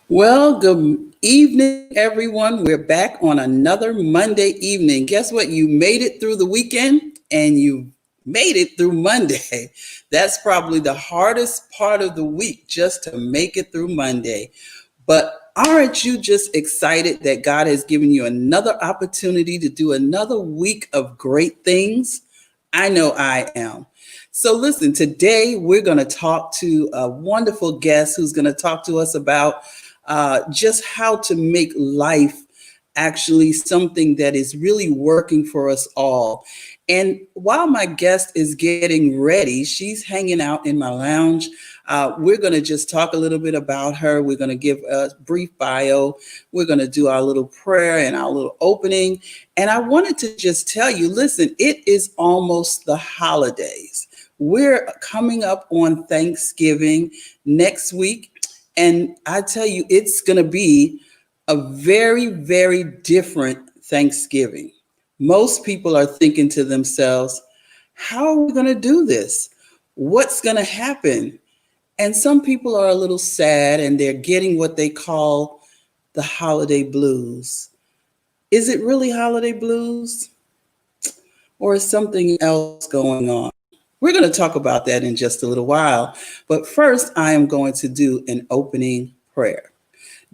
Well, good evening, everyone. We're back on another Monday evening. Guess what? You made it through the weekend and you made it through Monday. That's probably the hardest part of the week, just to make it through Monday. But aren't you just excited that God has given you another opportunity to do another week of great things? I know I am. So, listen, today we're going to talk to a wonderful guest who's going to talk to us about just how to make life actually something that is really working for us all. And while my guest is getting ready, she's hanging out in my lounge. We're going to just talk a little bit about her. We're going to give a brief bio. We're going to do our little prayer and our little opening. And I wanted to just tell you, listen, it is almost the holidays. We're coming up on Thanksgiving next week. And I tell you, it's going to be a very, very different Thanksgiving. Most people are thinking to themselves, how are we going to do this? What's going to happen? And some people are a little sad and they're getting what they call the holiday blues. Is it really holiday blues? Or is something else going on? We're going to talk about that in just a little while. But first, I am going to do an opening prayer.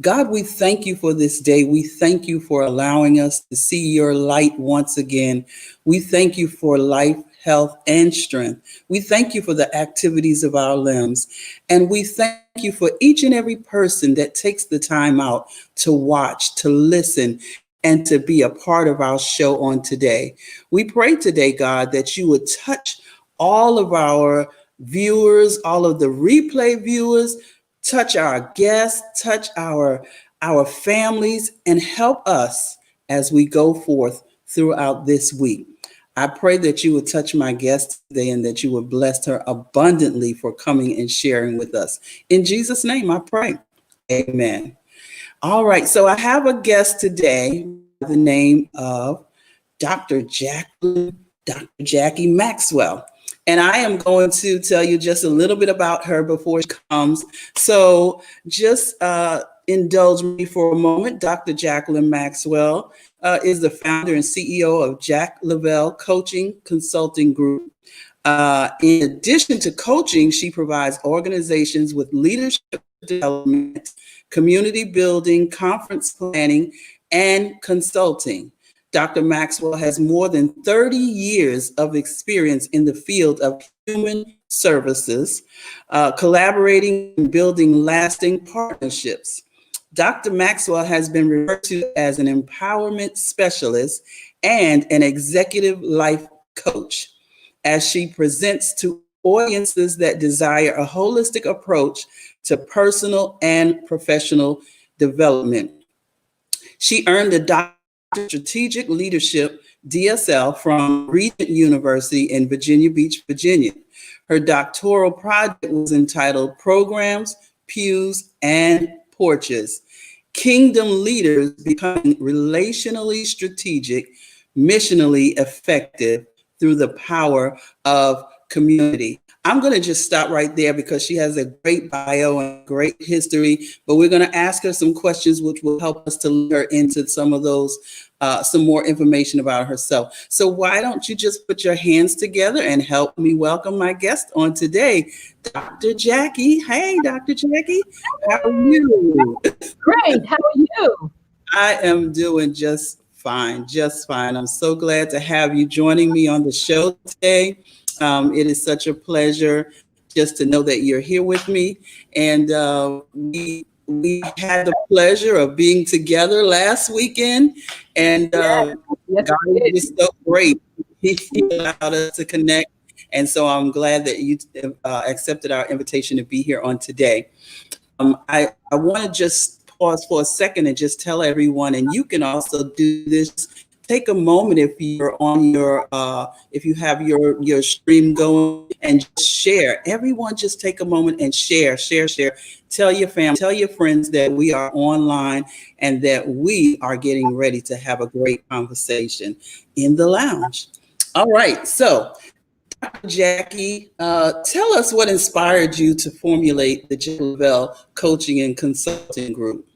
God, we thank you for this day. We thank you for allowing us to see your light once again. We thank you for life, health, and strength. We thank you for the activities of our limbs. And we thank you for each and every person that takes the time out to watch, to listen, and to be a part of our show on today. We pray today, God, that you would touch all of our viewers, all of the replay viewers, touch our guests, touch our families, and help us as we go forth throughout this week. I pray that you would touch my guest today and that you would bless her abundantly for coming and sharing with us. In Jesus' name, I pray. Amen. All right, so I have a guest today by the name of Dr. Jacqui Maxwell. And I am going to tell you just a little bit about her before she comes. So just indulge me for a moment. Dr. Jacquelin Maxwell is the founder and CEO of JacLovelle Coaching Consulting Group. In addition to coaching, she provides organizations with leadership development, community building, conference planning, and consulting. Dr. Maxwell has more than 30 years of experience in the field of human services, collaborating and building lasting partnerships. Dr. Maxwell has been referred to as an empowerment specialist and an executive life coach as she presents to audiences that desire a holistic approach to personal and professional development. She earned a Doctorate in Strategic Leadership DSL from Regent University in Virginia Beach, Virginia. Her doctoral project was entitled Programs, Pews, and Porches: Kingdom Leaders Becoming Relationally Strategic, Missionally Effective Through the Power of Community. I'm going to just stop right there because she has a great bio and great history, but we're going to ask her some questions which will help us to lead her into some of those, some more information about herself. So why don't you just put your hands together and help me welcome my guest on today, Dr. Jacqui. Hey, Dr. Jacqui, how are you? Great. How are you? I am doing just fine, just fine. I'm so glad to have you joining me on the show today. It is such a pleasure just to know that you're here with me. And we had the pleasure of being together last weekend, and Yes, God we did. is so great. He allowed us to connect, and so I'm glad that you accepted our invitation to be here on today. I want to just pause for a second and just tell everyone, and you can also do this. Take a moment if you're on your, if you have your stream going, and just share. Everyone, just take a moment and share. Tell your family, tell your friends that we are online and that we are getting ready to have a great conversation in the lounge. All right, so Dr. Jacqui, tell us what inspired you to formulate the JacLovelle Coaching and Consulting Group.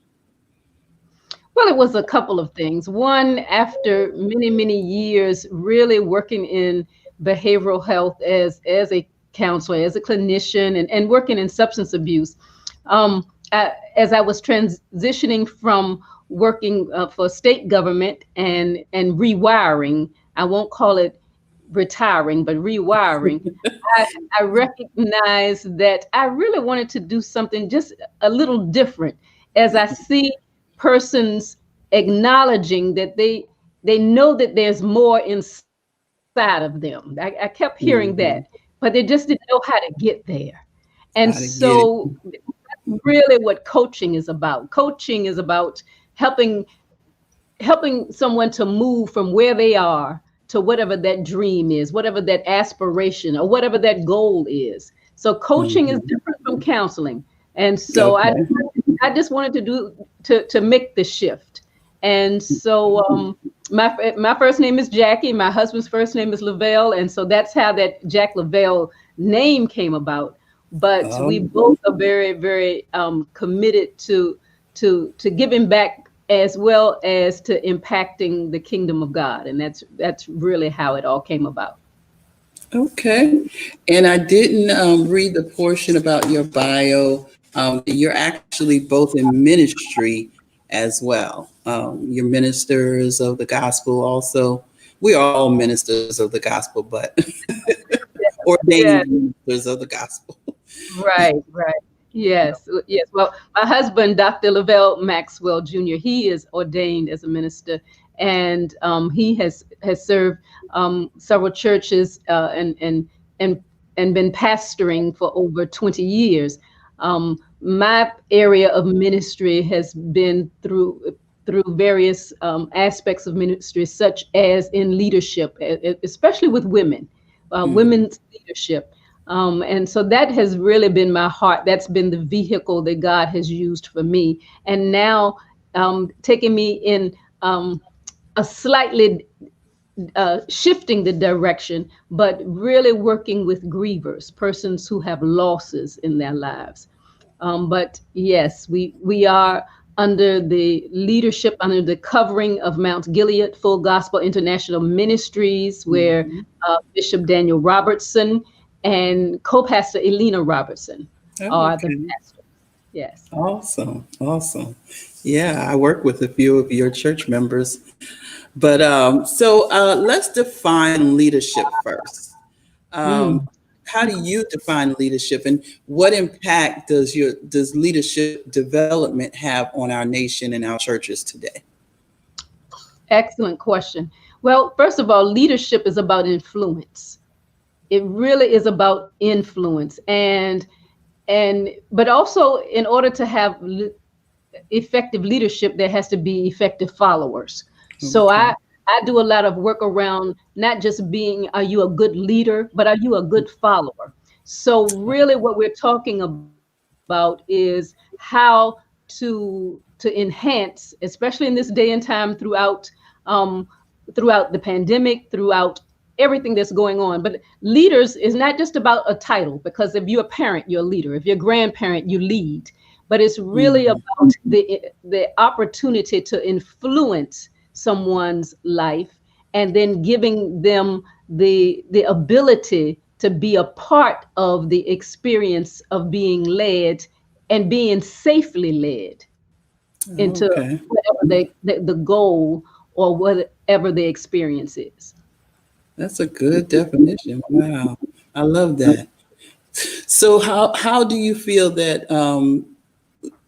Well, it was a couple of things. One, after many, many years really working in behavioral health as a counselor, as a clinician, and working in substance abuse, as I was transitioning from working for state government and rewiring, I won't call it retiring, but rewiring, I, I recognized that I really wanted to do something just a little different as I see persons acknowledging that they know that there's more inside of them. I kept hearing Mhm. that, but they just didn't know how to get there. And How to get it. so that's really what coaching is about. Coaching is about helping someone to move from where they are to whatever that dream is, whatever that aspiration or whatever that goal is. So coaching is Mhm. different from counseling. And so Okay. I just wanted to make the shift. And so my first name is Jackie, my husband's first name is Lavelle, and so that's how that JacLovelle name came about. But we Oh, both are very, very committed to giving back as well as to impacting the kingdom of God, and that's really how it all came about. okay. And I didn't read the portion about your bio. You're actually both in ministry as well. You're ministers of the gospel also. We are all ministers of the gospel, but Yeah, ordained ministers of the gospel. right, right. Yes, yes. Well, my husband, Dr. Lavelle Maxwell Jr., he is ordained as a minister, and he has served several churches and and been pastoring for over 20 years. My area of ministry has been through various aspects of ministry, such as in leadership, especially with women, Mhm. women's leadership. And so that has really been my heart. That's been the vehicle that God has used for me. And now taking me in a slightly shifting the direction, but really working with grievers, persons who have losses in their lives. But yes, we are under the leadership, under the covering of Mount Gilead Full Gospel International Ministries, where Mhm. Bishop Daniel Robertson and co-pastor Elena Robertson Oh, are the okay. pastors. Yes. Awesome. Awesome. Yeah, I work with a few of your church members. But let's define leadership first. Um, Mm. how do you define leadership, and what impact does leadership development have on our nation and our churches today? Excellent question. Well, first of all, leadership is about influence. It really is about influence, and but also in order to have effective leadership, there has to be effective followers. So Okay. I do a lot of work around not just being, are you a good leader, but are you a good follower? So really what we're talking about is how to enhance, especially in this day and time um, throughout the pandemic, throughout everything that's going on. But leaders is not just about a title, because if you're a parent, you're a leader. If you're a grandparent, you lead. But it's really Mhm. about the opportunity to influence someone's life, and then giving them the ability to be a part of the experience of being led and being safely led into Okay. whatever the goal or whatever the experience is. That's a good definition. Wow. I love that. So how do you feel that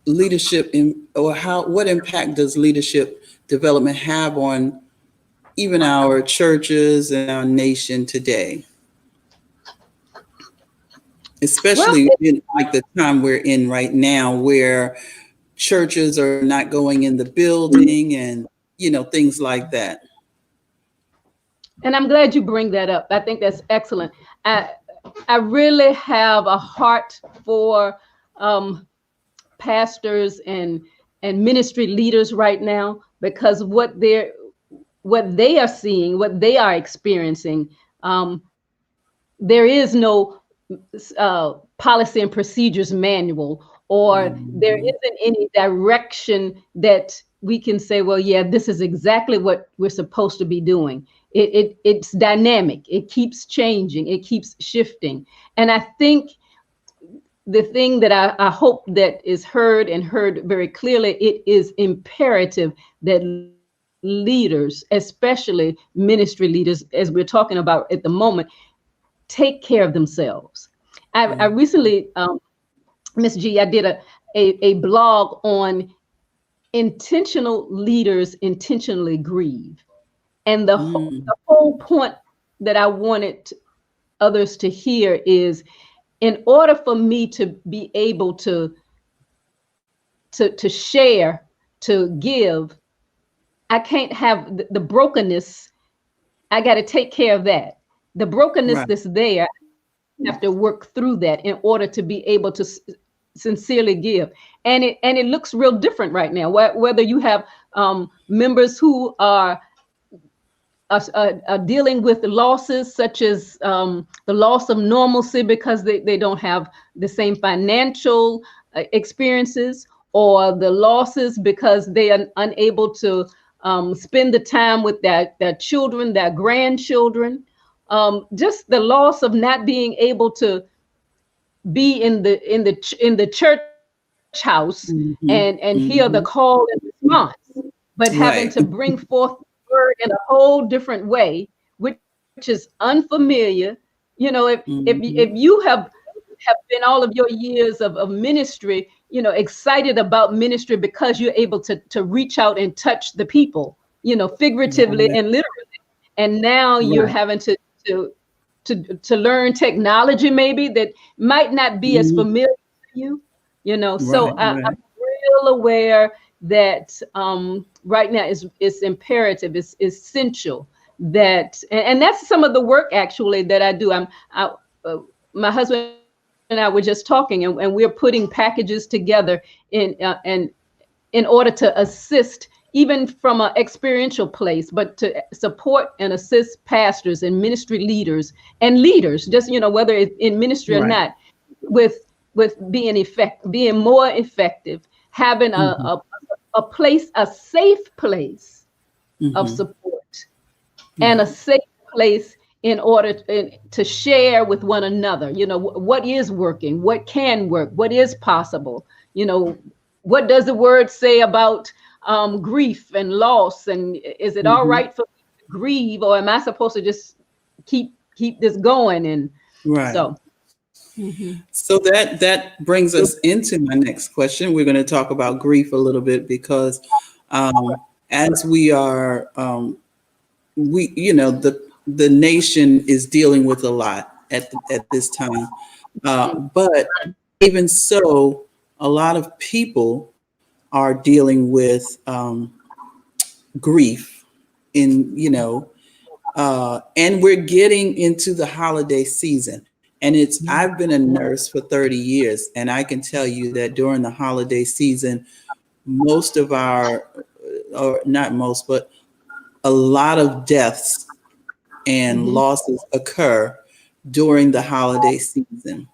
leadership or what impact does leadership development have on even our churches and our nation today, Well, especially in like the time we're in right now, where churches are not going in the building and things like that. and I'm glad you bring that up. I think that's excellent. I I really have a heart for um, pastors and ministry leaders right now, because what they are seeing, what they are experiencing, um, there is no policy and procedures manual, or there Mhm. isn't any direction that we can say, well, yeah, this is exactly what we're supposed to be doing. It's dynamic. It keeps changing. It keeps shifting. And I think the thing that I hope that is heard, and heard very clearly, it is imperative that leaders, especially ministry leaders, as we're talking about at the moment, take care of themselves. I Yeah. recently, Miss G, I did a blog on intentional leaders intentionally grieve. And Mm. the whole point that I wanted others to hear is, in order for me to be able to share, to give, I can't have the brokenness. I got to take care of that. The brokenness Right. that's there, I have to work through that in order to be able to sincerely give. And it looks real different right now. Whether you have members who are dealing with losses, such as the loss of normalcy because they don't have the same financial experiences, or the losses because they are unable to spend the time with their children, their grandchildren. Just the loss of not being able to be in the church house and Mhm. hear the call Mhm. and response, but having to Right. bring forth the word in a whole different way, which is unfamiliar. If Mhm. you have been all of your years of ministry, excited about ministry because you're able to reach out and touch the people, figuratively Right. and literally. And now you're Right. having to to learn technology maybe that might not be as Mhm. familiar to you. So Right. I'm Right. real aware that right now is imperative, is essential, that and that's some of the work actually that I do. Uh, my husband and I were just talking, and we're putting packages together and in order to assist, even from an experiential place, but to support and assist pastors and ministry leaders and leaders, just whether it's in ministry or Right. not, with being more effective, having Mhm. a place, a safe place of Mhm. support, and a Right. safe place in order to share with one another, what is working, what can work, what is possible, you know, what does the word say about grief and loss, and is it all Mhm. right for me to grieve, or am I supposed to just keep this going? And Right. so, mhm. So that brings us into my next question. We're going to talk about grief a little bit because as we are we the nation is dealing with a lot at this time, but even so, a lot of people are dealing with grief in and we're getting into the holiday season. And I've been a nurse for 30 years, and I can tell you that during the holiday season, most of our, or not most, but a lot of deaths and Mhm. losses occur during the holiday season,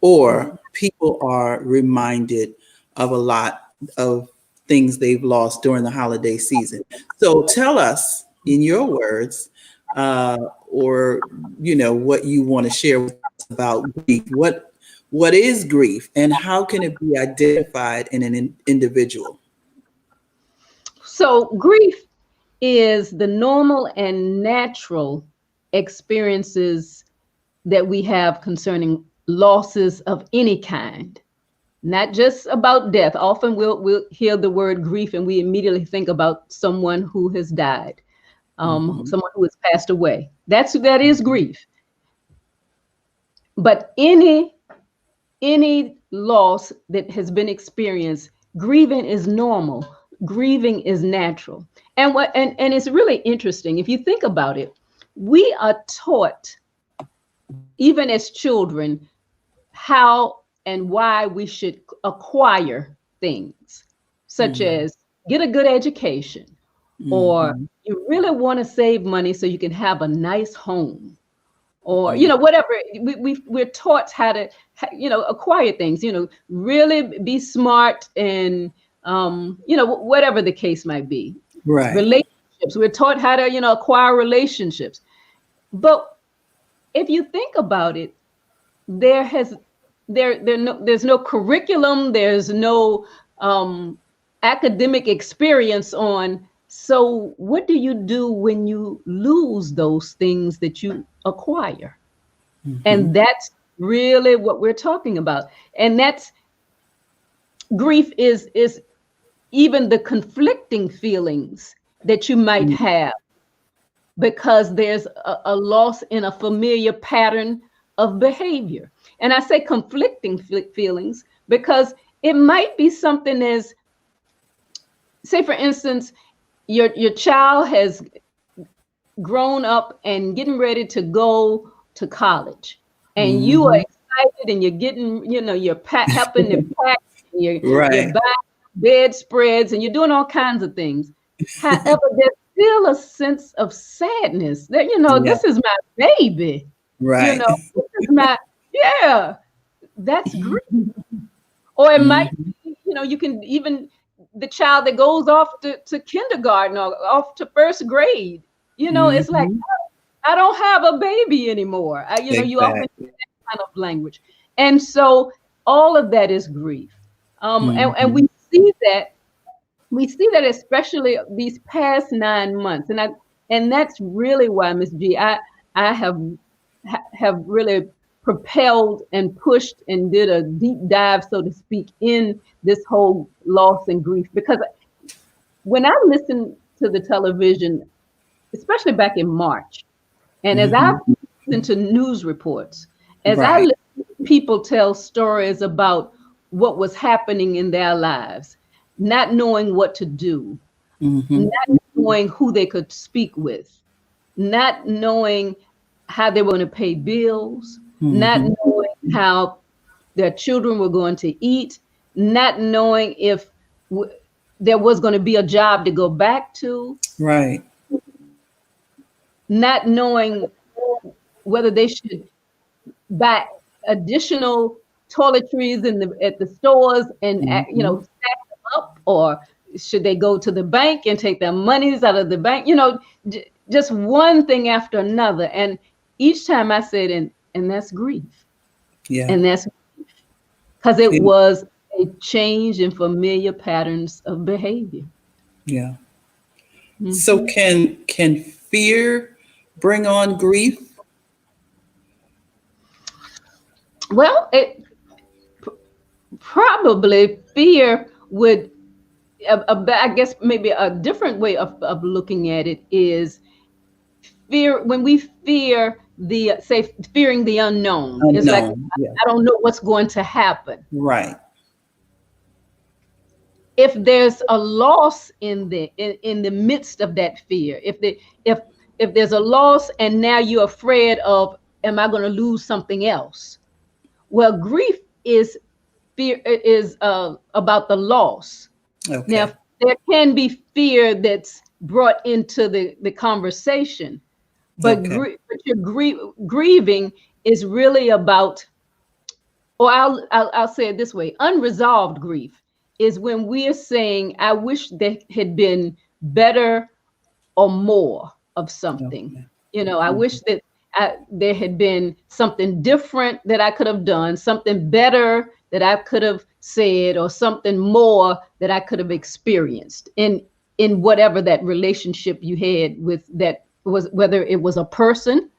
or people are reminded of a lot of things they've lost during the holiday season. So tell us, in your words, or what you want to share with us about grief. What is grief, and how can it be identified in an individual? So grief is the normal and natural experiences that we have concerning losses of any kind, not just about death. Often we'll hear the word grief and we immediately think about someone who has died, Hmm. someone who has passed away. That is grief. But any loss that has been experienced, grieving is normal. Grieving is natural. And it's really interesting if you think about it. We are taught, even as children, how and why we should acquire things, such Hmm. as get a good education, or Hmm. you really want to save money so you can have a nice home, or Mm. whatever. We're taught how to acquire things, really be smart, and whatever the case might be. Right. Relationships, we're taught how to acquire relationships. But if you think about it, there's no curriculum, there's no academic experience on. So what do you do when you lose those things that you acquire? Mm-hmm. And that's really what we're talking about. And that's grief is even the conflicting feelings that you might have, because there's a loss in a familiar pattern of behavior. And I say conflicting feelings because it might be something as, say, for instance, your child has grown up and getting ready to go to college, and you are excited, and you're getting, you're helping them pack, and you're buying bedspreads, and you're doing all kinds of things. However, there's still a sense of sadness that, this is my baby. Right. This is my, that's grief. Or it might be, you can even, the child that goes off to kindergarten or off to first grade, it's like, I don't have a baby anymore. You often hear that kind of language. And so all of that is grief. And we see that especially these past 9 months. And that's really why, MsG, I have really propelled and pushed and did a deep dive, so to speak, in this whole loss and grief. Because when I listened to the television, especially back in March, and as I listened to news reports, as I listened to people tell stories about what was happening in their lives, not knowing what to do, not knowing who they could speak with, not knowing how they were going to pay bills, not knowing how their children were going to eat, not knowing if there was going to be a job to go back to, Right. not knowing whether they should buy additional toiletries at the stores and stack them up, or should they go to the bank and take their monies out of the bank? Just one thing after another. And each time I said, and that's grief. Yeah. And that's because it was a change in familiar patterns of behavior. Yeah. So can fear bring on grief? Well, probably fear would, I guess maybe a different way of looking at it is fear. When we fear fearing the unknown. It's like, I don't know what's going to happen. Right. If there's a loss in the midst of that fear, if there's a loss and now you're afraid of, am I going to lose something else? Well, grief is fear, is about the loss. Okay. Now, there can be fear that's brought into the conversation, but grieving is really about, or I'll say it this way: unresolved grief is when we are saying, I wish there had been better or more of something. I wish that there had been something different that I could have done, something better that I could have said, or something more that I could have experienced in whatever that relationship you had with, that was, whether it was a person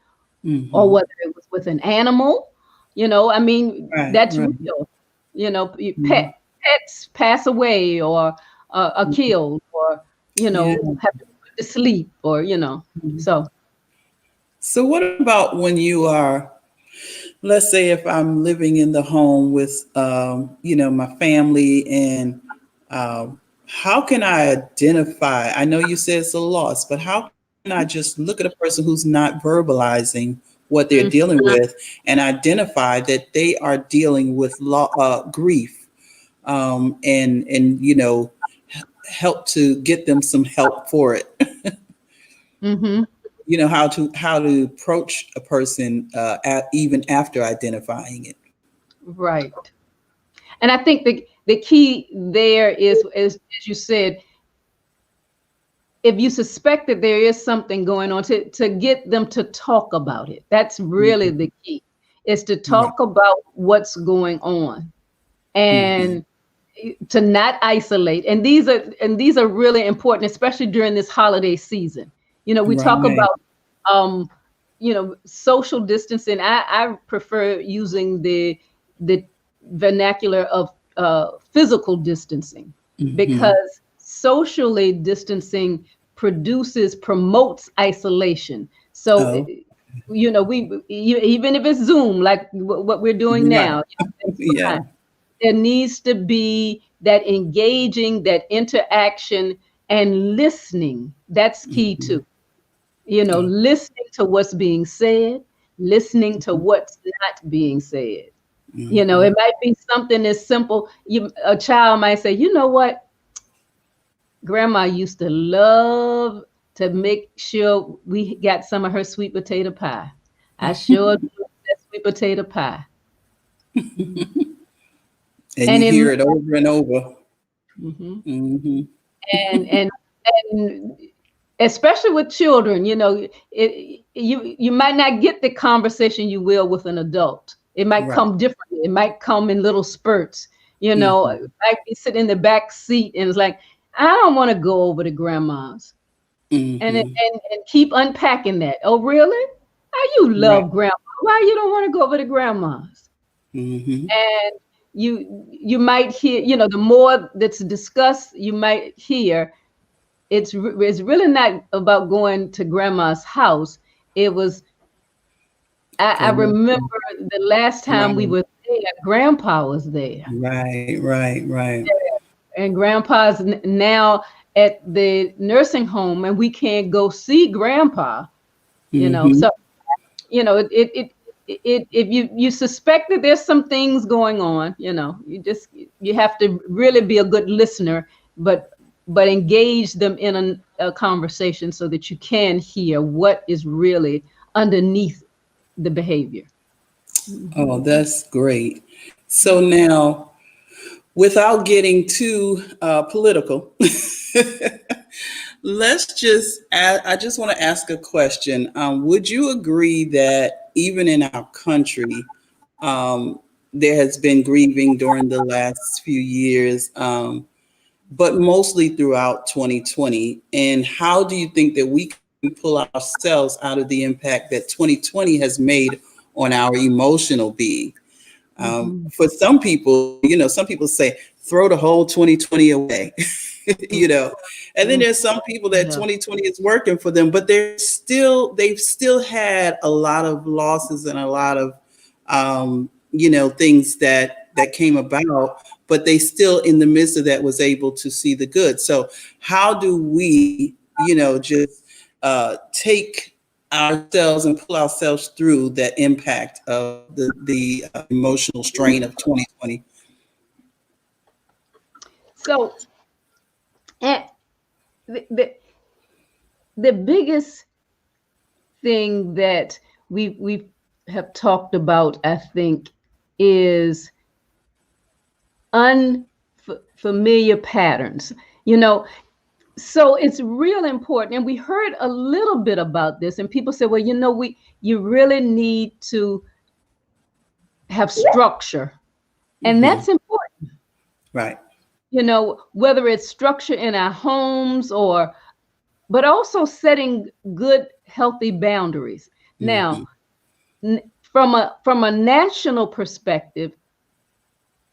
or whether it was with an animal. That's real. Pets pass away or are killed, or have to put to sleep, or So what about when you are, let's say if I'm living in the home with my family, and how can I identify? I know you said it's a loss, but how can I just look at a person who's not verbalizing what they're dealing with and identify that they are dealing with grief, and help to get them some help for it? how to approach a person even after identifying it. Right. And I think the key there is, as you said, if you suspect that there is something going on, to get them to talk about it. That's really the key, is to talk about what's going on, and to not isolate. And these are really important, especially during this holiday season. We talk about social distancing. I prefer using the vernacular of physical distancing, because socially distancing promotes isolation. So we even if it's Zoom, like what we're doing now, there needs to be that engaging, that interaction, and listening. That's key too. Listening to what's being said, listening to what's not being said. It might be something as simple. A child might say, "You know what? Grandma used to love to make sure we got some of her sweet potato pie. I sure love that sweet potato pie." And you hear it over and over. And especially with children, you might not get the conversation you will with an adult. It might come differently. It might come in little spurts. I might be sitting in the back seat and it's like, I don't want to go over to grandma's, and keep unpacking that. Oh, really? Oh, you love grandma. Why you don't want to go over to grandma's? And you might hear, the more that's discussed, you might hear it's really not about going to grandma's house. It was, I remember the last time we were there, grandpa was there. Right. And grandpa's now at the nursing home, and we can't go see grandpa, So, if you suspect that there's some things going on, you have to really be a good listener, but engage them in a conversation so that you can hear what is really underneath the behavior. Oh, that's great. So now, without getting too political, I just want to ask a question. Would you agree that even in our country, there has been grieving during the last few years, but mostly throughout 2020? And how do you think that we can pull ourselves out of the impact that 2020 has made on our emotional being? For some people, some people say, throw the whole 2020 away, and then there's some people that 2020 is working for them, but they've still had a lot of losses and a lot of, things that came about, but they still in the midst of that was able to see the good. So how do we, just take ourselves and pull ourselves through that impact of the emotional strain of 2020? So the biggest thing that we have talked about, I think, is unfamiliar patterns. So it's real important. And we heard a little bit about this, and people said, well, you really need to have structure. And that's important. Right. Whether it's structure in our homes but also setting good, healthy boundaries. Now, from a national perspective,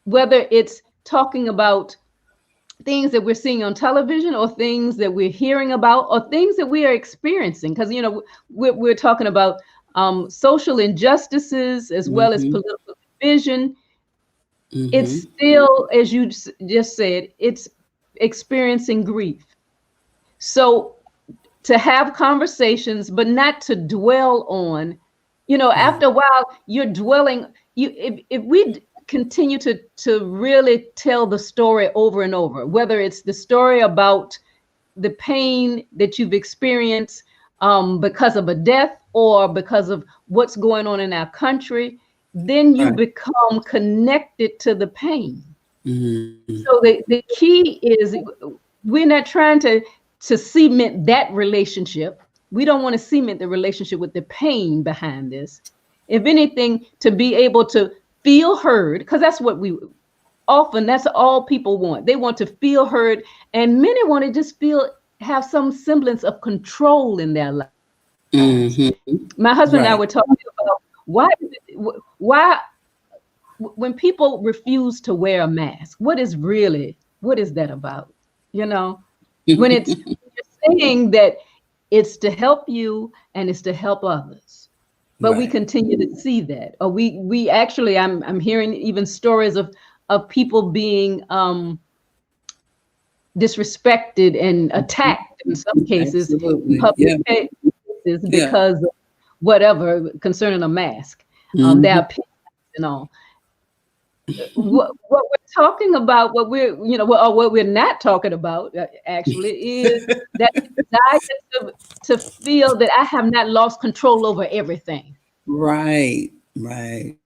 whether it's talking about things that we're seeing on television or things that we're hearing about or things that we are experiencing, because we're talking about social injustices as well as political division. It's still, as you just said, it's experiencing grief. So to have conversations, but not to dwell on, after a while you're dwelling. If we continue to really tell the story over and over, whether it's the story about the pain that you've experienced because of a death or because of what's going on in our country, then you Right. become connected to the pain. Mm-hmm. So the key is we're not trying to cement that relationship. We don't want to cement the relationship with the pain behind this. If anything, to be able to feel heard, because that's what we often, that's all people want. They want to feel heard, and many want to just have some semblance of control in their lives. Mm-hmm. My husband and I Right. were talking about why when people refuse to wear a mask, what is that about? You know, when you're saying that it's to help you and it's to help others, but we Right. continue to see that, or we actually, I'm hearing even stories of people being disrespected and attacked in some cases in Absolutely. public Yeah. places Yeah. because of whatever concerning a mask, their Mm-hmm. opinions and all. What we're talking about, what we're not talking about, actually, is that desire to feel that I have not lost control over everything. Right. Right.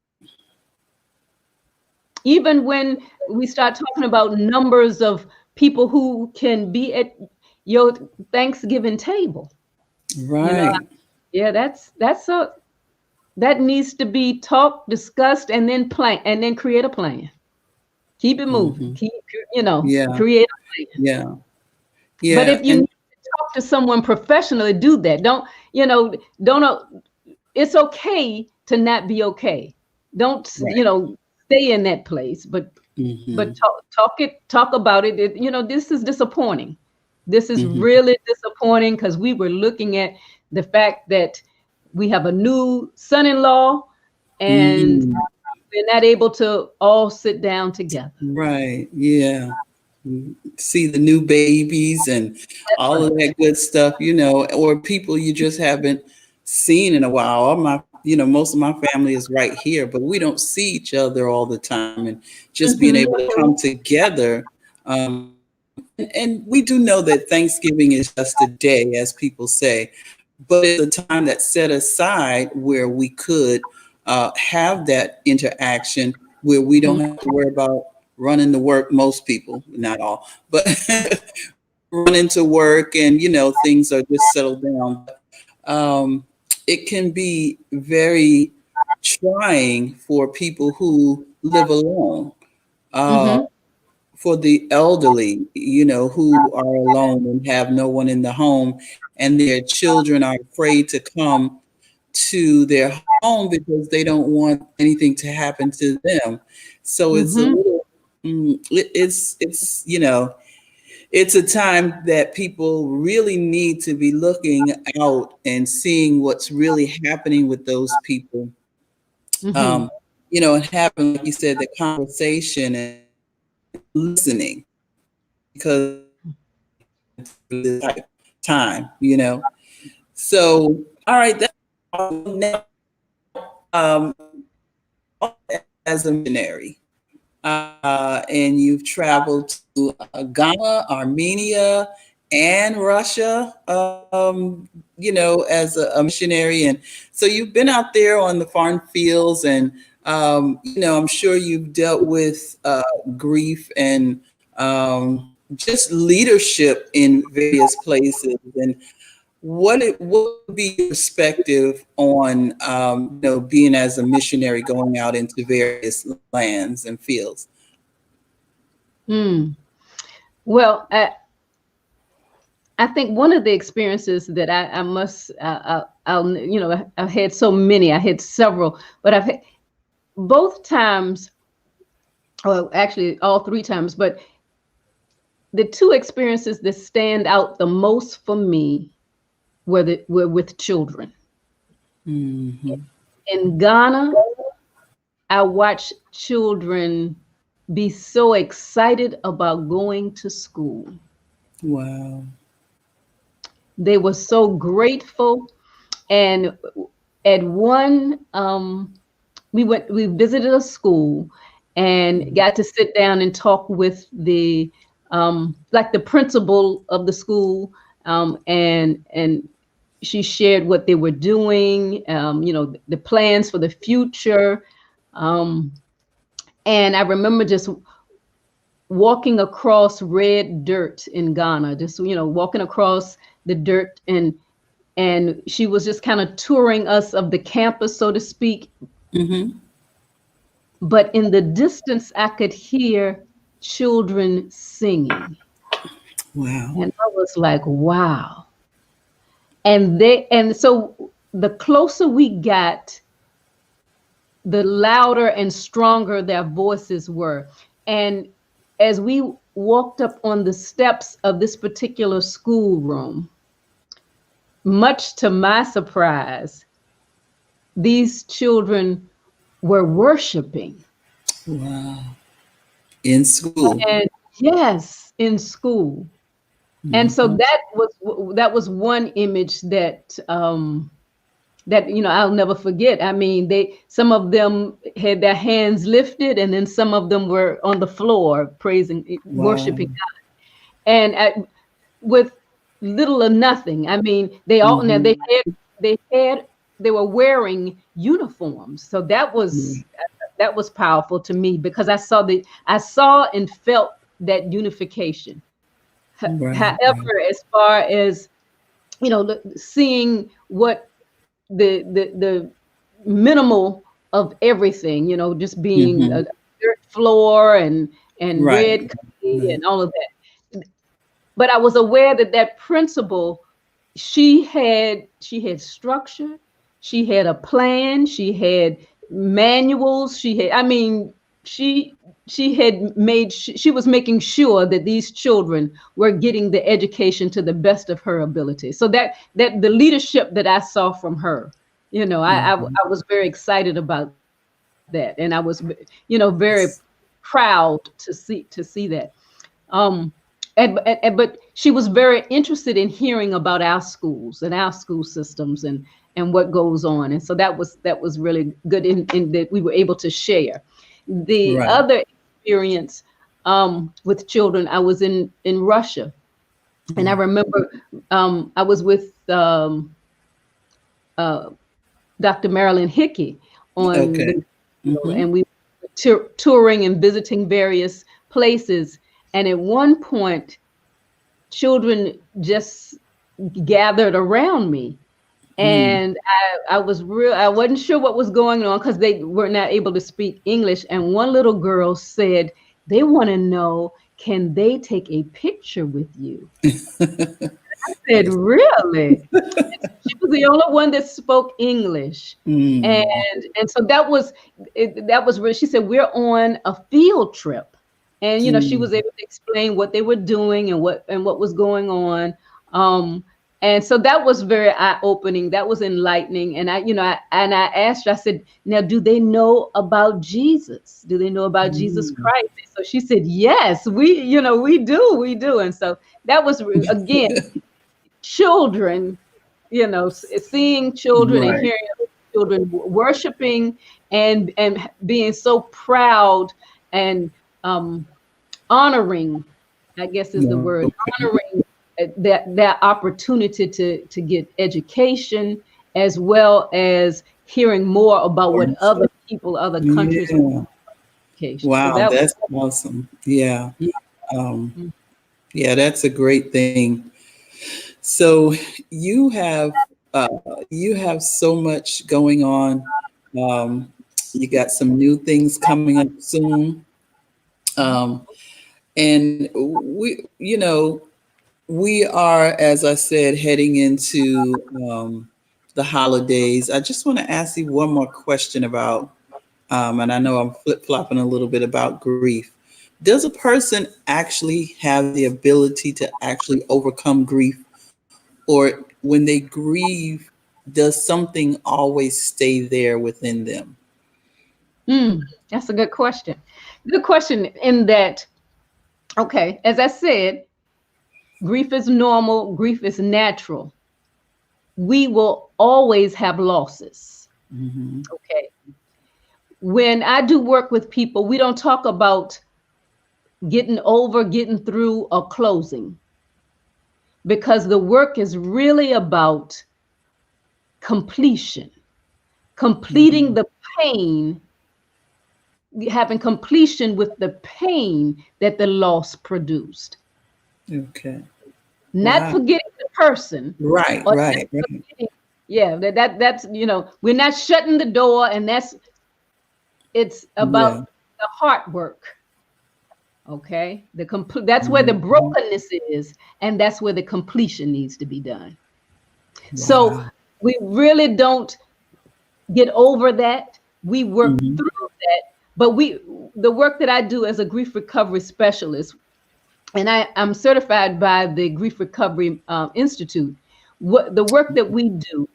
Even when we start talking about numbers of people who can be at your Thanksgiving table, you know, Right. yeah, that needs to be talked, discussed, and then create a plan. Keep it moving. Mm-hmm. Yeah. Create a plan. Yeah. But Yeah. if you And need to talk to someone professionally, do that. Don't, it's okay to not be okay. Don't, right. stay in that place, but Mm-hmm. talk about it. This is disappointing. This is Mm-hmm. really disappointing because we were looking at the fact that we have a new son-in-law and Mm-hmm. we're not able to all sit down together. Right. Yeah. See the new babies and That's all of right. that good stuff, or people you just haven't seen in a while. Most of my family is right here, but we don't see each other all the time. And just being able Mhm. to come together. And we do know that Thanksgiving is just a day, as people say, but it's a time that's set aside where we could have that interaction where we don't Mhm. have to worry about running to work. Most people, not all, but running to work, and things are just settled down. Um, it can be very trying for people who live alone. Uh, Mhm. for the elderly, who are alone and have no one in the home, and their children are afraid to come to their home because they don't want anything to happen to them. So it's a Mhm. little, it's a time that people really need to be looking out and seeing what's really happening with those people. Mhm. Um, and having, like you said, the conversation and listening, because this type of time. So, all right, that's now, um, as a missionary, and you've traveled to Ghana, Armenia, and Russia, as a missionary. And so you've been out there on the farm fields, and, I'm sure you've dealt with grief and just leadership in various places. And what would be your perspective on being as a missionary going out into various lands and fields? Mm. Well, I think one of the experiences that I must, I'll, I've had so many, I had several, but I've had both times, well, actually all three times, but the two experiences that stand out the most for me were with children. Hmm. In Ghana, I watched children be so excited about going to school. Wow. They were so grateful. And at one, we visited a school and got to sit down and talk with like the principal of the school, and she shared what they were doing, the plans for the future. Um, and I remember just walking across red dirt in Ghana, just, walking across the dirt, and she was just kind of touring us of the campus, so to speak. Mm-hmm. But in the distance, I could hear children singing. Wow. And I was like, wow. And so the closer we got, the louder and stronger their voices were. And as we walked up on the steps of this particular schoolroom, much to my surprise, these children were worshiping. Wow. In school. And yes, in school. And so Mm-hmm. that was one image that I'll never forget. I mean, some of them had their hands lifted, and then some of them were on the floor praising, Wow. worshiping God, and with little or nothing. I mean, they all now Mm-hmm. they were wearing uniforms, so that was powerful to me, because I saw and felt that unification. Right. Right. However, as far as seeing what the minimal of everything, just being Mm-hmm. a dirt floor and Right. red clay Right. and all of that. But I was aware that principle, she had structure, she had a plan, she had manuals, she she was making sure that these children were getting the education to the best of her ability. So that the leadership that I saw from her, Mm-hmm. I was very excited about that, and I was, very proud to see that. Um, but she was very interested in hearing about our schools and our school systems and what goes on, and so that was really good in that we were able to share. The Right. other experience with children, I was in Russia, and I Mm. remember I was with uh, Dr. Marilyn Hickey on Okay. the, Mm-hmm. and we were touring and visiting various places, and at one point children just gathered around me, Mm. and I wasn't sure what was going on, because they were not able to speak English, and one little girl said they want to know, can they take a picture with you? I said, That's, really? She was the only one that spoke English. And mm. and so that was really, she said, we're on a field trip. And she Mm. was able to explain what they were doing and what was going on. And so that was very eye-opening. That was enlightening. And I asked her, I said, now, do they know about Jesus? Do they know about Jesus Mm. Christ? And so she said, yes, we do. And so that was, again, children, seeing children and Right. hearing children worshiping and being so proud and um, honoring, I guess is the Yeah. word, Okay. honoring that opportunity to get education, as well as hearing more about what other people, other countries are Yeah. education. So Wow, that was, that's awesome. Yeah. yeah. Um, yeah, that's a great thing. So you have you have so much going on. Um, you got some new things coming up soon. Um, and we are, as I said, heading into the holidays. I just want to ask you one more question about, and I know I'm flip flopping a little bit about grief. Does a person actually have the ability to actually overcome grief? Or when they grieve, does something always stay there within them? That's a good question. Good question in that, okay, as I said, grief is normal, grief is natural. We will always have losses. Mm-hmm. Okay. When I do work with people, we don't talk about getting over, getting through, or closing, because the work is really about completion, completing the pain, having completion with the pain that the loss produced. Okay. Not Wow. forgetting the person. Right, Or not right, right. forgetting, yeah, that's, we're not shutting the door, and it's Yeah. about the heart work. Okay. That's where the Mhm. brokenness is, and that's where the completion needs to be done. So Wow. we really don't get over that. We work Mhm. through that, but the work that I do as a grief recovery specialist, and I'm certified by the Grief Recovery Institute. What the work that we do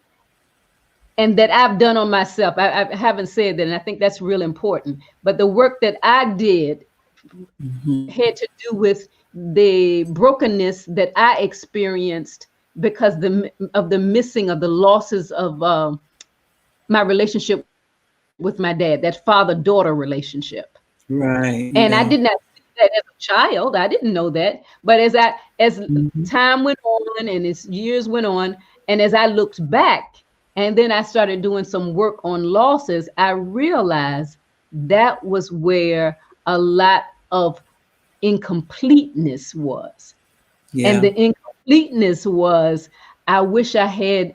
and that I've done on myself, I haven't said that, and I think that's really important. But the work that I did Mhm. had to do with the brokenness that I experienced because of the missing of the losses of my relationship with my dad, that father-daughter relationship. Right. And I did Yeah. not see that as a child. I didn't know that. But as Mhm. time went on and as years went on, and as I looked back, and then I started doing some work on losses, I realized that was where a lot of incompleteness was. And Yeah. the incompleteness was, I wish I had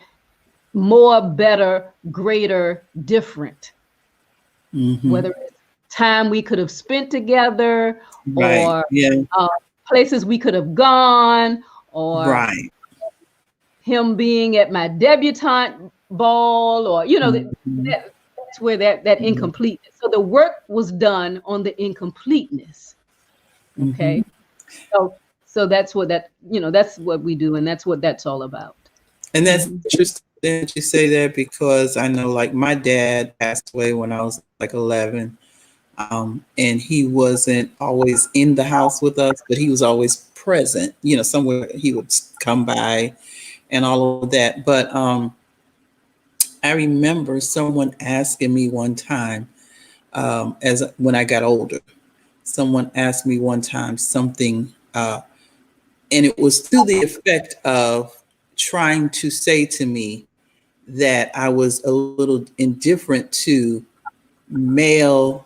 more, better, greater, different, Mhm. whether it's time we could have spent together, Right. or Yeah. uh, places we could have gone, or Right. him being at my debutante ball, or Mhm. that's where that Yeah. incompleteness. So the work was done on the incompleteness. Mhm. Okay, so that's what we do, and that's what that's all about. And that's Hmm. interesting that you say that because I know, like, my dad passed away when I was like 11, and he wasn't always in the house with us, but he was always present. Somewhere he would come by and all of that. But I remember someone asking me one time, as when I got older, someone asked me one time something, and it was to the effect of trying to say to me that I was a little indifferent to male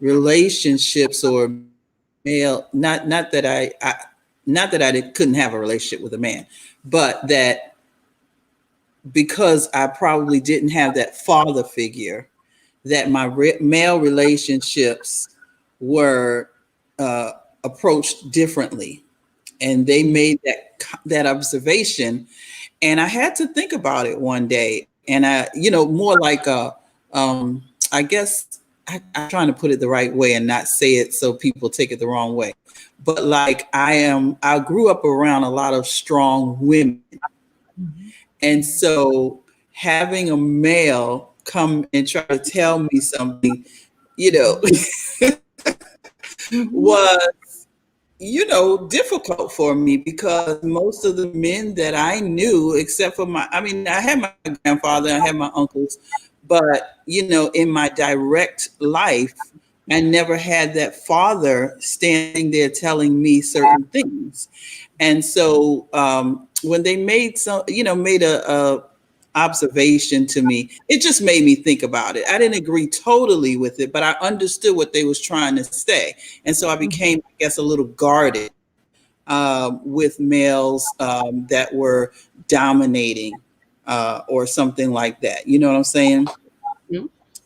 relationships, or male, not that I couldn't have a relationship with a man, but that because I probably didn't have that father figure, that my male relationships were uh, approached differently, and they made that observation, and I had to think about it one day, and more like I guess I'm trying to put it the right way and not say it so people take it the wrong way, but like I grew up around a lot of strong women, Hmm. and so having a male come and try to tell me something, you know, Hmm. was, difficult for me, because most of the men that I knew, except for I mean, I had my grandfather, I had my uncles, but, in my direct life, I never had that father standing there telling me certain things. And so when they made a observation to me, it just made me think about it. I didn't agree totally with it, but I understood what they was trying to say. And so I Hmm. became, I guess, a little guarded with males that were dominating or something like that. You know what I'm saying?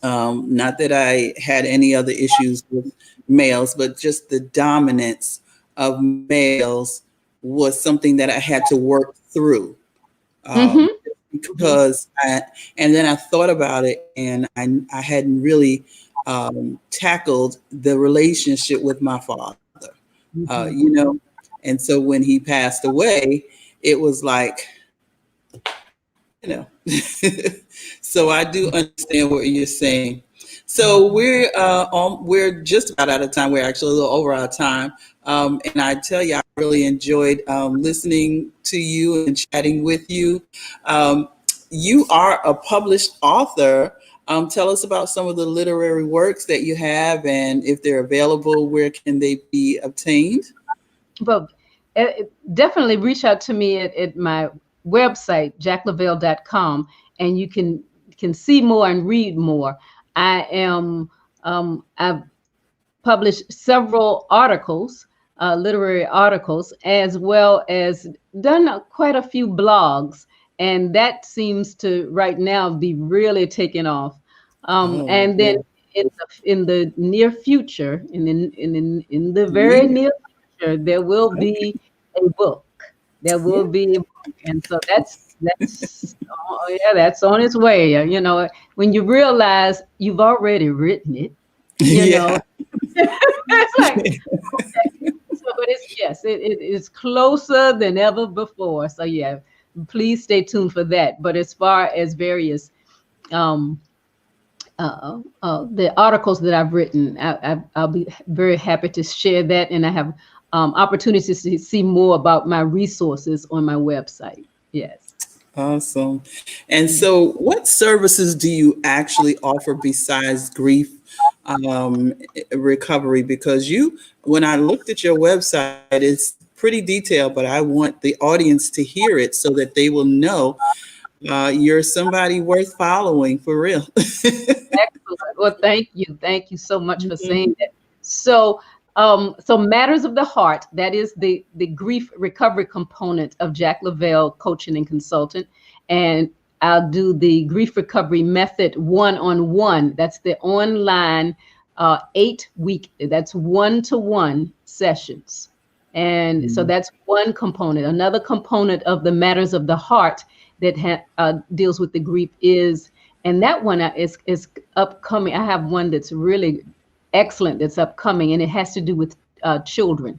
Not that I had any other issues with males, but just the dominance of males was something that I had to work through. Hmm. Hmm. Because and then I thought about it, and I hadn't really tackled the relationship with my father, Hmm. you know. And so when he passed away, it was like, you know. So I do understand what you're saying. So we're just about out of time. We're actually a little over our time. And I tell you, I really enjoyed listening to you and chatting with you. Um, you are a published author. Tell us about some of the literary works that you have, and if they're available, where can they be obtained? But definitely reach out to me at my website, JacLovelle.com, and you can see more and read more. I've published several articles, literary articles, as well as done quite a few blogs. And that seems to right now be really taking off. Oh, And then yeah. in the near future, in the very Yeah. near future, there will Okay. be a book. There will Yeah. be a book. And so that's oh yeah, that's on its way. You know, when you realize you've already written it, you know, Yeah. it's like, so, but it's yes, it is closer than ever before. So yeah, please stay tuned for that. But as far as various um, the articles that I've written, I'll be very happy to share that, and I have opportunities to see more about my resources on my website. Yes. Awesome. And so, what services do you actually offer besides grief recovery? Because when I looked at your website, it's pretty detailed, but I want the audience to hear it so that they will know you're somebody worth following for real. Excellent. Well, thank you. Thank you so much for saying that. So, so Matters of the Heart, that is the grief recovery component of JacLovelle Coaching and Consultant. And I'll do the grief recovery method one-on-one. That's the online 8-week, that's one-to-one sessions. And so that's one component. Another component of the Matters of the Heart that deals with the grief is, and that one is upcoming. I have one that's really excellent that's upcoming, and it has to do with children,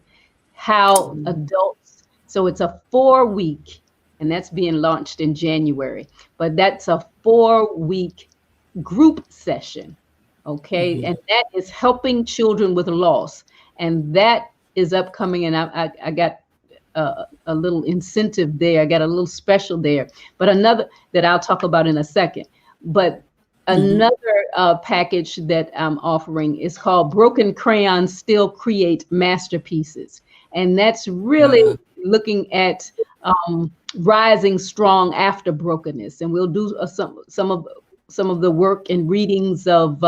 how adults. So it's a 4-week, and that's being launched in January. But that's a 4-week group session, okay, and that is helping children with loss, and that is upcoming. And I got a little incentive there. I got a little special there, but another that I'll talk about in a second. But another package that I'm offering is called Broken Crayons Still Create Masterpieces. And that's really looking at rising strong after brokenness. And we'll do some of the work and readings of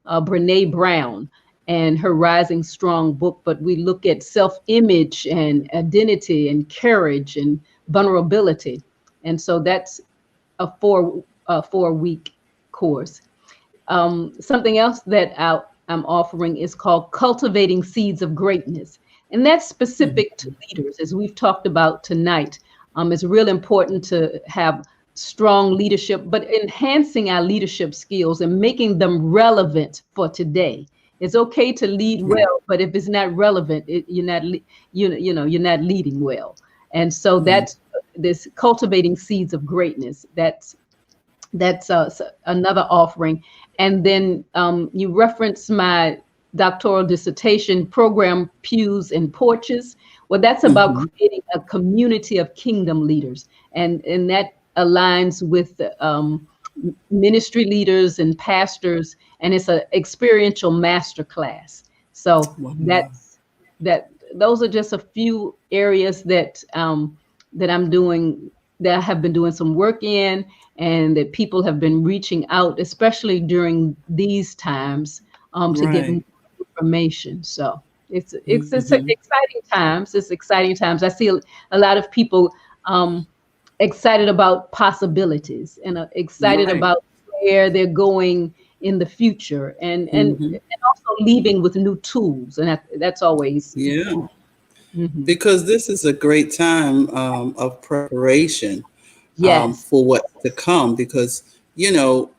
Brene Brown and her Rising Strong book, but we look at self-image and identity and courage and vulnerability. And so that's a 4-week course. Something else that I'm offering is called Cultivating Seeds of Greatness. And that's specific to leaders, as we've talked about tonight. It's real important to have strong leadership, but enhancing our leadership skills and making them relevant for today. It's okay to lead well, but if it's not relevant, you're not leading well. And so that's this Cultivating Seeds of Greatness. That's another offering. And then you reference my doctoral dissertation program, Pews and Porches. Well, that's about creating a community of kingdom leaders, and that aligns with ministry leaders and pastors, and it's an experiential masterclass. So those are just a few areas that that I'm doing, that I have been doing some work in, and that people have been reaching out, especially during these times, to get more information. So it's exciting times. It's exciting times. I see a lot of people excited about possibilities and excited about where they're going in the future, and also leaving with new tools, and that's always important. Because this is a great time of preparation Yes. for what's to come. Because we're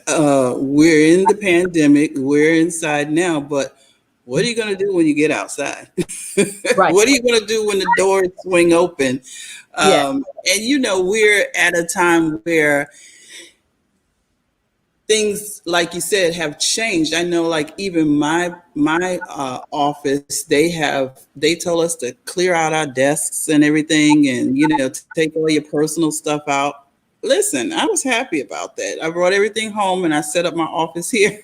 in the pandemic, we're inside now, but what are you going to do when you get outside? Right. What are you going to do when the doors swing open? Yes. And we're at a time where things, like you said, have changed. I know, like, even my office, they told us to clear out our desks and everything, and to take all your personal stuff out. Listen, I was happy about that. I brought everything home and I set up my office here.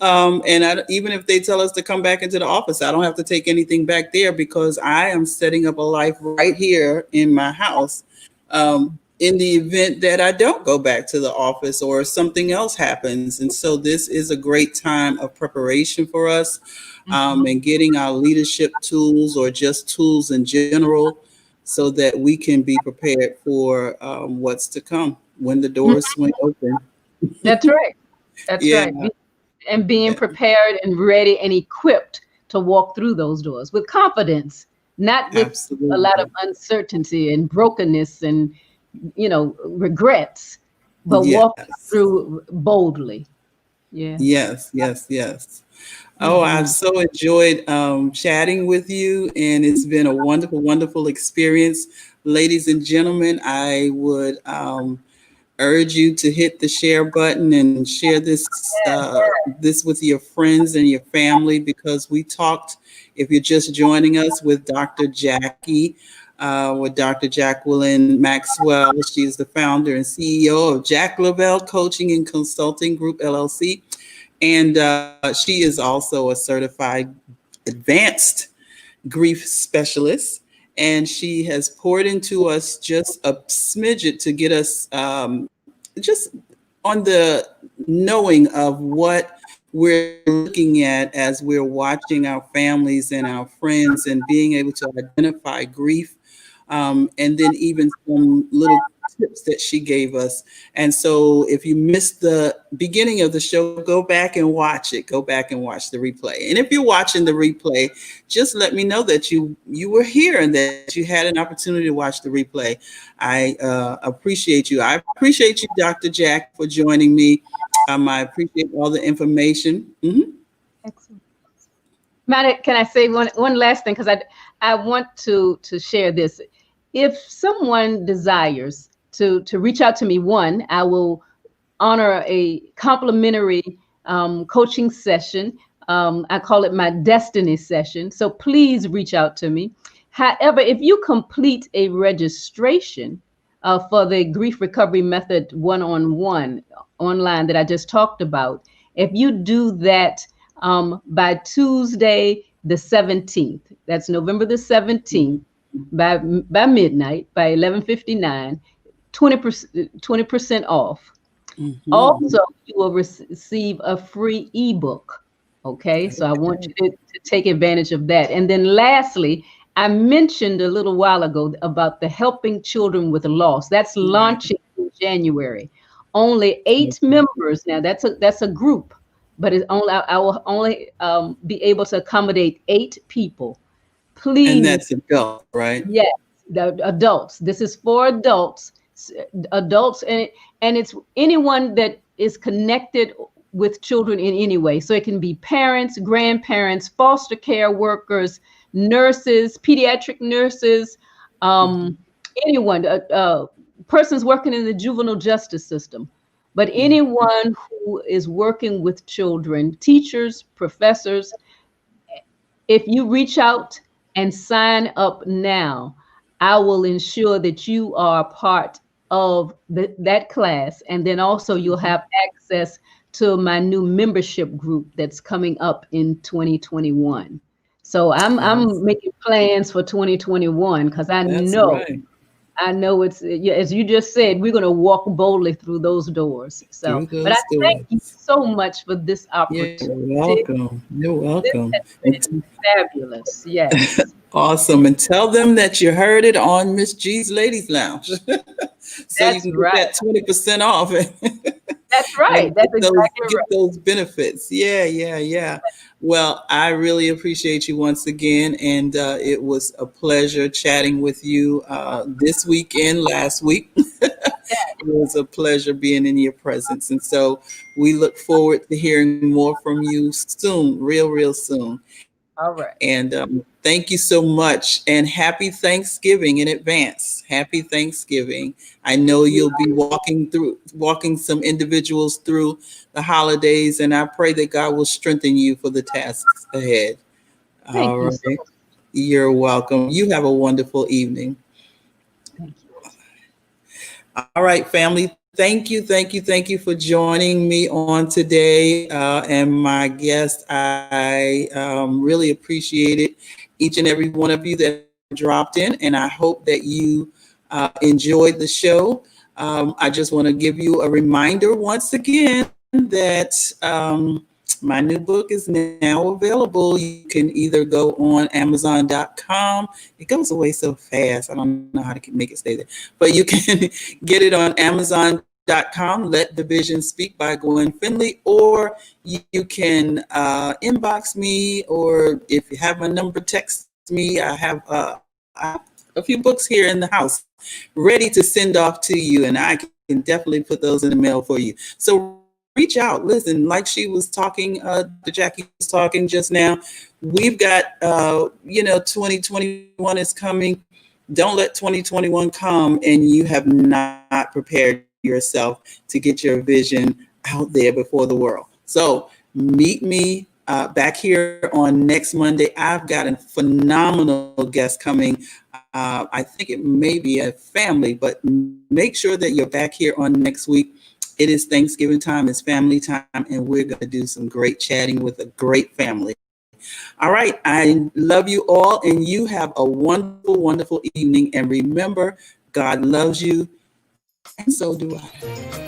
And even if they tell us to come back into the office, I don't have to take anything back there, because I am setting up a life right here in my house in the event that I don't go back to the office or something else happens. And so this is a great time of preparation for us, Mhm. and getting our leadership tools or just tools in general so that we can be prepared for what's to come when the doors swing open. That's right. That's Yeah, right. And being prepared and ready and equipped to walk through those doors with confidence, not with a lot of absolutely. uncertainty and brokenness and regrets, but walk Yes. through boldly. Yeah. Yes, yes, yes. Oh, I've Hmm. so enjoyed chatting with you, and it's been a wonderful, wonderful experience. Ladies and gentlemen, I would urge you to hit the share button and share this with your friends and your family, because we talked, if you're just joining us, with Dr. Jacqui, with Dr. Jacquelin Maxwell. She is the founder and CEO of JacLovelle Coaching and Consulting Group LLC, and she is also a certified advanced grief specialist. And she has poured into us just a smidget to get us just on the knowing of what we're looking at as we're watching our families and our friends, and being able to identify grief, and then even some little tips that she gave us. And so if you missed the beginning of the show, go back and watch it. Go back and watch the replay. And if you're watching the replay, just let me know that you were here and that you had an opportunity to watch the replay. I appreciate you. I appreciate you, Dr. Jack, for joining me. I appreciate all the information. Excellent. Matt, can I say one last thing? Because I want to share this. If someone desires to reach out to me, one, I will honor a complimentary coaching session. I call it my destiny session. So please reach out to me. However, if you complete a registration for the grief recovery method one-on-one online that I just talked about, if you do that by Tuesday the 17th, that's November the 17th, by midnight, by 11:59, 20% off. Mhm. Also, you will receive a free ebook. Okay, so I want Okay. you to take advantage of that. And then lastly, I mentioned a little while ago about the Helping Children with Loss. That's Right. launching in January. Only 8 members now. That's a group, but it's only I will only be able to accommodate 8 people. And Please. that's adult, right? Yes, the adults. This is for adults, adults, and it's anyone that is connected with children in any way. So it can be parents, grandparents, foster care workers, nurses, pediatric nurses, um, anyone, persons working in the juvenile justice system. But Mhm. anyone who is working with children, teachers, professors, if you reach out and sign up now, I will ensure that you are part of that class. And then also you'll have access to my new membership group that's coming up in 2021. So I'm Awesome. making plans for 2021 because That's right. I know it's, yeah, as you just said, we're going to walk boldly through those doors. So, Through but I those thank you doors. so much for this You're opportunity. welcome. You're This welcome. has been fabulous. Yes. Awesome. And tell them that you heard it on Miss G's Ladies Lounge. So you That's can get right. that 20% off That's right. and That's exactly get right. those benefits. Yeah, yeah, yeah. Well, I really appreciate you once again, and it was a pleasure chatting with you this weekend, last week. It was a pleasure being in your presence. And so we look forward to hearing more from you soon, real, real soon. All right. And thank you so much. And happy Thanksgiving in advance. Happy Thanksgiving. I know We you'll be walking some individuals through the holidays, and I pray that God will strengthen you for the tasks ahead. thank All you so right. much. You're welcome. You have a wonderful evening. Thank you. All right, family. Thank you, thank you, thank you for joining me on today. And my guest, I really appreciate it. Each and every one of you that dropped in, and I hope that you enjoyed the show. I just want to give you a reminder once again that my new book is now available. You can either go on Amazon.com. It goes away so fast. I don't know how to make it stay there. But you can get it on Amazon.com. Let the Vision Speak by Gwen Finley. Or you can inbox me, or if you have my number, text me. I have a few books here in the house ready to send off to you, and I can definitely put those in the mail for you. So reach out. Listen, like she was talking, the Jacqui was talking just now. We've got, 2021 is coming. Don't let 2021 come and you have not prepared yourself to get your vision out there before the world. So meet me back here on next Monday. I've got a phenomenal guest coming. I think it may be a family, but make sure that you're back here on next week. It is Thanksgiving time, it's family time, and we're going to do some great chatting with a great family. All right, I love you all, and you have a wonderful, wonderful evening. And remember, God loves you, and so do I.